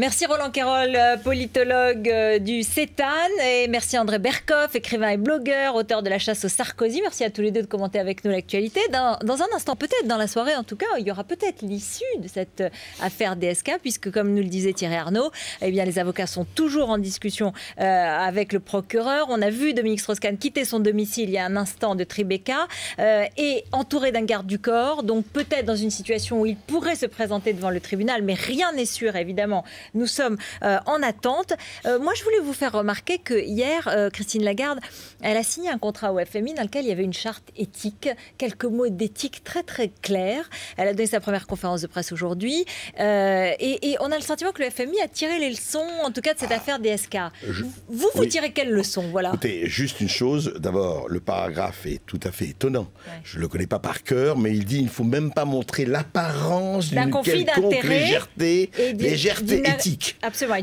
Merci Roland Quérol, politologue du CETAN, et merci André Berkoff, écrivain et blogueur, auteur de La chasse au Sarkozy. Merci à tous les deux de commenter avec nous l'actualité. Dans un instant, peut-être dans la soirée en tout cas, il y aura peut-être l'issue de cette affaire DSK, puisque comme nous le disait Thierry Arnaud, eh bien, les avocats sont toujours en discussion avec le procureur. On a vu Dominique Strauss-Kahn quitter son domicile il y a un instant de Tribeca et entouré d'un garde du corps, donc peut-être dans une situation où il pourrait se présenter devant le tribunal, mais rien n'est sûr évidemment. Nous sommes en attente. Moi, je voulais vous faire remarquer que hier, Christine Lagarde, elle a signé un contrat au FMI dans lequel il y avait une charte éthique, quelques mots d'éthique très très clairs. Elle a donné sa première conférence de presse aujourd'hui et on a le sentiment que le FMI a tiré les leçons, en tout cas de cette affaire DSK. Vous tirez quelles leçons, voilà. Écoutez, juste une chose. D'abord, le paragraphe est tout à fait étonnant. Ouais. Je ne le connais pas par cœur, mais il dit qu'il ne faut même pas montrer l'apparence d'une quelconque légèreté éthique. Absolument.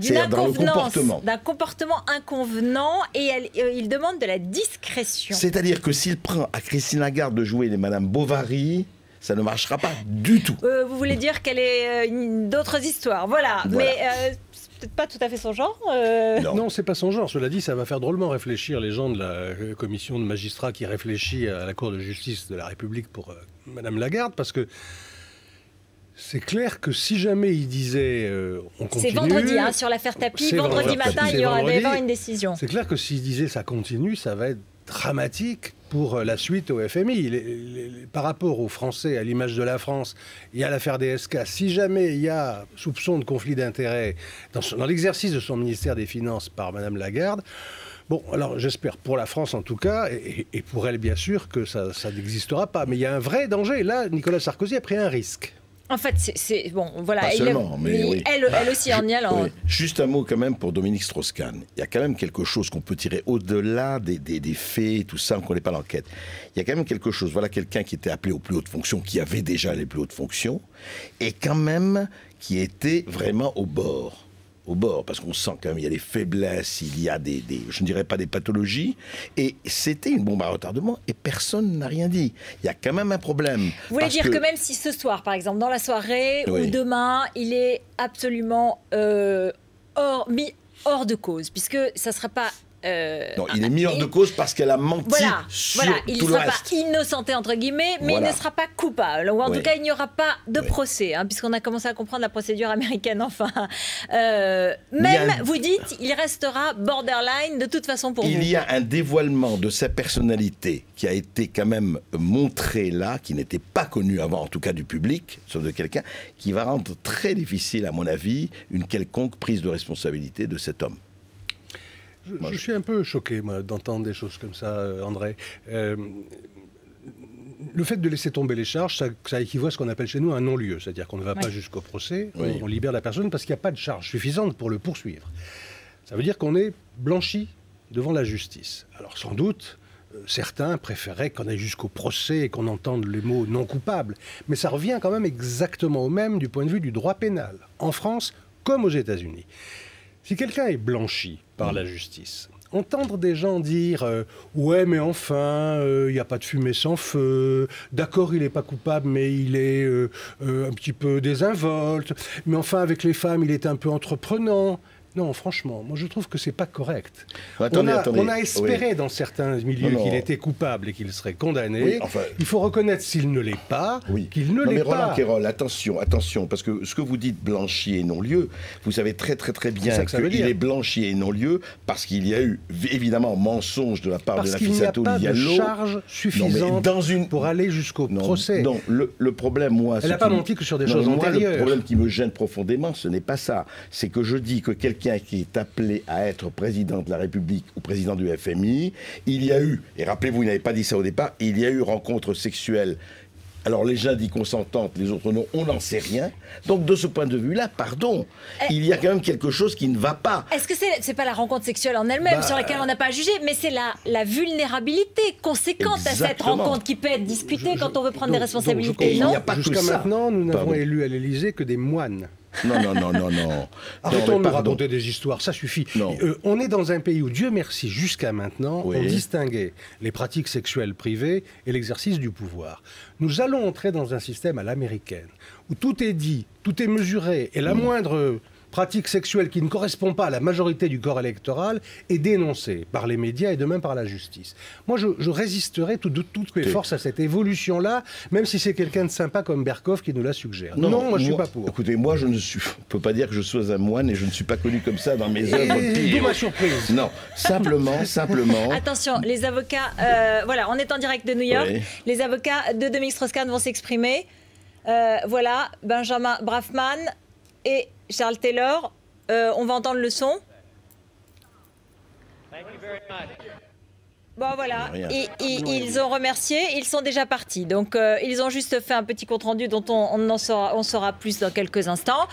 D'un comportement inconvenant, et il demande de la discrétion. C'est-à-dire que s'il prend à Christine Lagarde de jouer les Madame Bovary, ça ne marchera pas du tout. Vous voulez dire qu'elle est d'autres histoires, voilà. Mais c'est peut-être pas tout à fait son genre. Non, c'est pas son genre. Cela dit, ça va faire drôlement réfléchir les gens de la commission de magistrats qui réfléchit à la Cour de justice de la République pour Madame Lagarde, parce que c'est clair que si jamais il disait on continue... C'est vendredi, sur l'affaire Tapie. Vendredi matin, il y aura d'avoir une décision. C'est clair que s'il disait ça continue, ça va être dramatique pour la suite au FMI. Par rapport aux Français, à l'image de la France, il y a l'affaire DSK. Si jamais il y a soupçon de conflit d'intérêts dans l'exercice de son ministère des Finances par Madame Lagarde, bon, alors j'espère pour la France en tout cas, et pour elle bien sûr, que ça n'existera pas. Mais il y a un vrai danger. Là, Nicolas Sarkozy a pris un risque. En fait, c'est bon, voilà. Pas seulement, mais oui. Elle aussi en y allant. Oui. Juste un mot quand même pour Dominique Strauss-Kahn. Il y a quand même quelque chose qu'on peut tirer au-delà des faits, tout ça, on ne connaît pas l'enquête. Il y a quand même quelque chose. Voilà quelqu'un qui était appelé aux plus hautes fonctions, qui avait déjà les plus hautes fonctions, et quand même qui était vraiment au bord, parce qu'on sent quand même il y a des faiblesses, il y a je ne dirais pas des pathologies, et c'était une bombe à retardement, et personne n'a rien dit. Il y a quand même un problème. Vous voulez dire que même si ce soir, par exemple, dans la soirée, ou demain, il est absolument mis hors de cause, puisque ça ne sera pas... non, il est mis hors de cause parce qu'elle a menti sur il tout ne le sera reste. pas innocenté, entre guillemets, mais il ne sera pas coupable. Ou en tout cas, il n'y aura pas de procès, puisqu'on a commencé à comprendre la procédure américaine, enfin. Vous dites, il restera borderline de toute façon pour vous. Il y a un dévoilement de sa personnalité qui a été quand même montré là, qui n'était pas connu avant, en tout cas du public, sauf de quelqu'un, qui va rendre très difficile, à mon avis, une quelconque prise de responsabilité de cet homme. Je suis un peu choqué, moi, d'entendre des choses comme ça, André. Le fait de laisser tomber les charges, ça équivaut à ce qu'on appelle chez nous un non-lieu. C'est-à-dire qu'on ne va pas jusqu'au procès, on libère la personne parce qu'il n'y a pas de charge suffisante pour le poursuivre. Ça veut dire qu'on est blanchi devant la justice. Alors sans doute, certains préféraient qu'on aille jusqu'au procès et qu'on entende les mots non coupable. Mais ça revient quand même exactement au même du point de vue du droit pénal, en France comme aux États-Unis. Si quelqu'un est blanchi par la justice, entendre des gens dire ouais mais enfin il n'y a pas de fumée sans feu, d'accord il n'est pas coupable mais il est un petit peu désinvolte, mais enfin avec les femmes il est un peu entreprenant. Non, franchement, moi je trouve que c'est pas correct. On a espéré dans certains milieux qu'il était coupable et qu'il serait condamné. Il faut reconnaître s'il ne l'est pas, qu'il ne l'est pas. Roland Quérol, attention, parce que ce que vous dites blanchi et non-lieu, vous savez très bien qu'il est blanchi et non-lieu parce qu'il y a eu évidemment mensonge de la part de la Fissato Lialo. Parce qu'il n'y a pas de charge suffisante pour aller jusqu'au procès. Non, le problème, moi... Elle n'a pas menti que sur des choses antérieures. Le problème qui me gêne profondément, ce n'est pas ça. C'est que je dis que quelqu'un qui est appelé à être président de la République ou président du FMI, il y a eu, et rappelez-vous, il n'avait pas dit ça au départ, il y a eu rencontre sexuelle. Alors les gens disent consentantes, les autres non, on n'en sait rien. Donc de ce point de vue-là, pardon, il y a quand même quelque chose qui ne va pas. Est-ce que c'est pas la rencontre sexuelle en elle-même sur laquelle on n'a pas à juger, mais c'est la vulnérabilité conséquente à cette rencontre qui peut être discutée quand on veut prendre des responsabilités, non ? Jusqu'à maintenant, nous n'avons élu à l'Élysée que des moines. Non. Arrêtons de me raconter des histoires, ça suffit. On est dans un pays où, Dieu merci, jusqu'à maintenant, on distinguait les pratiques sexuelles privées et l'exercice du pouvoir. Nous allons entrer dans un système à l'américaine, où tout est dit, tout est mesuré, et la moindre pratique sexuelle qui ne correspond pas à la majorité du corps électoral est dénoncée par les médias et de même par la justice. Moi, je résisterai de toutes mes forces à cette évolution-là, même si c'est quelqu'un de sympa comme Berkoff qui nous la suggère. Non, moi, je ne suis pas pour. Écoutez, moi, je ne peux pas dire que je sois un moine et je ne suis pas connu comme ça dans mes œuvres. D'où ma surprise. Non, simplement. Attention, les avocats, voilà, on est en direct de New York. Oui. Les avocats de Dominique Strauss-Kahn vont s'exprimer. Voilà, Benjamin Brafman et Charles Taylor. On va entendre le son. Bon, voilà, ils ont remercié, ils sont déjà partis. Donc, ils ont juste fait un petit compte-rendu dont on saura plus dans quelques instants.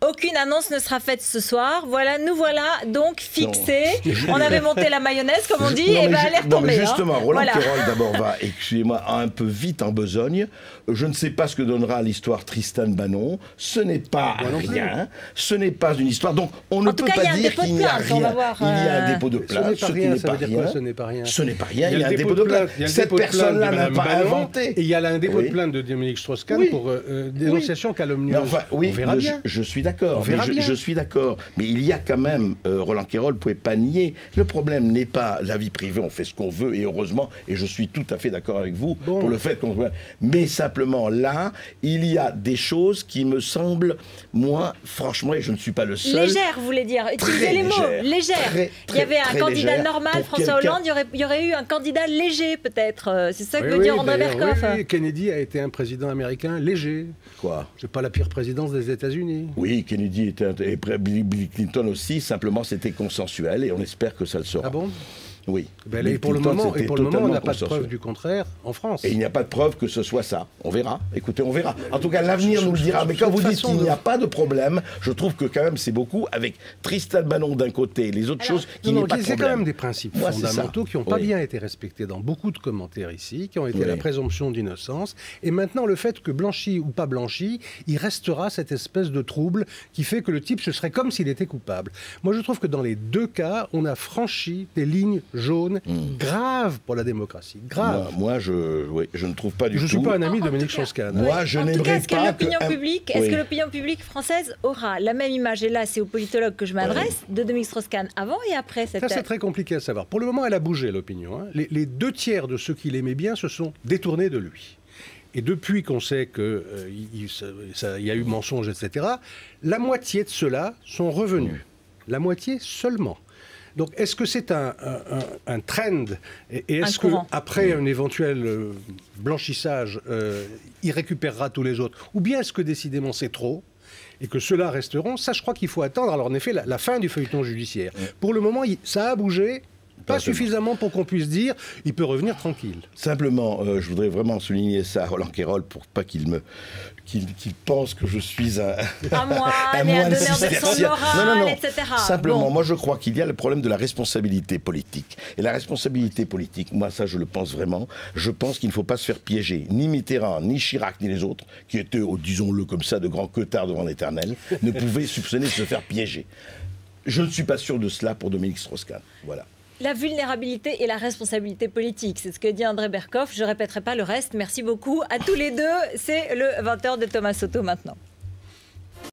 Aucune annonce ne sera faite ce soir. Voilà, nous voilà donc fixés. On avait monté la mayonnaise, comme on dit, et ben elle est retombée. Justement, Roland Quérol d'abord va, excusez-moi, un peu vite en besogne. Je ne sais pas ce que donnera l'histoire Tristan Banon. Ce n'est pas rien. Ce n'est pas une histoire. Donc, on ne peut pas dire qu'il n'y a rien. Il y a un dépôt de plainte. Ce n'est pas rien. Ce n'est pas rien. Ce n'est pas rien. Il y a un dépôt de plainte. Cette personne-là n'a pas inventé. Et il y a un dépôt de plainte de Dominique Strauss-Kahn pour dénonciation calomnieuse. On verra bien. Je suis d'accord. Je suis d'accord. Mais il y a quand même, Roland Quérol ne pouvait pas nier. Le problème n'est pas la vie privée, on fait ce qu'on veut, et heureusement, et je suis tout à fait d'accord avec vous pour le fait qu'on... Mais simplement, là, il y a des choses qui me semblent, moi, franchement, et je ne suis pas le seul... Légère, vous voulez dire. Utilisez les mots. Légère. Il y avait un candidat normal, François Hollande, il y aurait eu un candidat léger, peut-être. C'est ça que veut dire André Berkoff. Oui, Kennedy a été un président américain léger. Quoi? C'est pas la pire présidence des États-Unis. Oui, Kennedy et Bill Clinton aussi, simplement c'était consensuel et on espère que ça le sera. Ah bon? Oui. Et pour le moment, on n'a pas de preuve du contraire en France. Et il n'y a pas de preuve que ce soit ça. On verra. Écoutez, on verra. En tout cas, l'avenir nous le dira. Mais quand vous dites qu'il n'y a pas de problème, je trouve que quand même c'est beaucoup avec Tristan Banon d'un côté et les autres choses qui n'y a pas de problème. C'est quand même des principes fondamentaux qui n'ont pas bien été respectés dans beaucoup de commentaires ici, qui ont été la présomption d'innocence. Et maintenant, le fait que blanchi ou pas blanchi, il restera cette espèce de trouble qui fait que le type, ce serait comme s'il était coupable. Moi, je trouve que dans les deux cas, on a franchi des lignes jaunes graves pour la démocratie. Grave. Moi, je ne trouve pas du tout. Je ne suis pas un ami de Dominique Strauss-Kahn. Moi, je n'aimerais pas que... Est-ce que l'opinion publique française aura la même image, et là, c'est aux politologues que je m'adresse, de Dominique Strauss-Kahn avant et après cette... Ça, c'est très compliqué à savoir. Pour le moment, elle a bougé, l'opinion. Les 2/3 de ceux qui l'aimaient bien se sont détournés de lui. Et depuis qu'on sait qu'il y a eu mensonge, etc., la moitié de ceux-là sont revenus. La moitié seulement. Donc, est-ce que c'est un trend? Et est-ce qu'après un éventuel blanchissage, il récupérera tous les autres? Ou bien est-ce que décidément c'est trop et que ceux-là resteront? Ça, je crois qu'il faut attendre. Alors, en effet, la fin du feuilleton judiciaire. Pour le moment, ça a bougé. Pas suffisamment pour qu'on puisse dire il peut revenir tranquille. Simplement, je voudrais vraiment souligner ça à Roland Quérol pour pas qu'il pense que je suis un moine cistercien. Non. Etc. Simplement, moi je crois qu'il y a le problème de la responsabilité politique. Et la responsabilité politique, moi ça je le pense vraiment, je pense qu'il ne faut pas se faire piéger. Ni Mitterrand, ni Chirac, ni les autres, qui étaient, disons-le comme ça, de grands queutards devant l'Éternel, ne pouvaient soupçonner de se faire piéger. Je ne suis pas sûr de cela pour Dominique Strauss-Kahn. Voilà. La vulnérabilité et la responsabilité politique, c'est ce que dit André Berkoff. Je ne répéterai pas le reste. Merci beaucoup à tous les deux. C'est le 20h de Thomas Soto maintenant.